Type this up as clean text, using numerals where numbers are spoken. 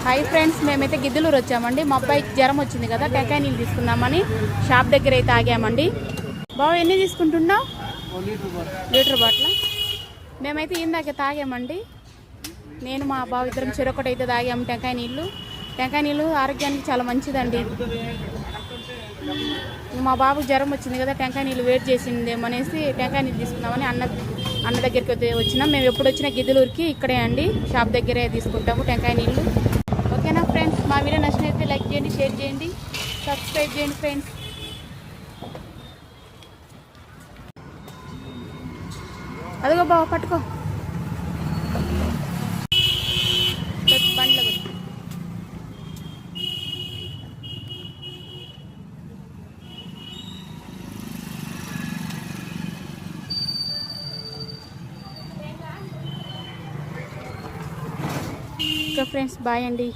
Hi friends, మేమైతే గిద్దలూరు వచ్చామండి. మా అబ్బాయికి జ్వరం వచ్చింది కదా, టెంకాయ నీళ్ళు తీసుకుందామని షాప్ దగ్గర అయితే ఆగామండి. బాబు ఎన్ని తీసుకుంటున్నావు? Litre bottle. మేమైతే ఇందాక తాగామండి. నేను మా బాబు ఇద్దరం చెరొకటి అయితే తాగాము టెంకాయ నీళ్ళు. టెంకాయ నీళ్ళు ఆరోగ్యానికి చాలా మంచిదండి. మా బాబు జ్వరం వచ్చింది కదా, టెంకాయ నీళ్ళు వేడి చేసిందేమనేసి టెంకాయ నీళ్ళు తీసుకుందామని అన్న దగ్గరికి వచ్చినాం. మేము ఎప్పుడు వచ్చినా గిద్దలూరుకి ఇక్కడే అండి, షాప్ దగ్గరే తీసుకుంటాము టెంకాయ నీళ్ళు. ఓకేనా ఫ్రెండ్స్, మా వీడియో నచ్చినైతే లైక్ చేయండి, షేర్ చేయండి, సబ్స్క్రైబ్ చేయండి ఫ్రెండ్స్. అదిగో బాబు పట్టుకో, బండ్లో పెట్టు. ఓకే ఫ్రెండ్స్, బాయ్ అండి.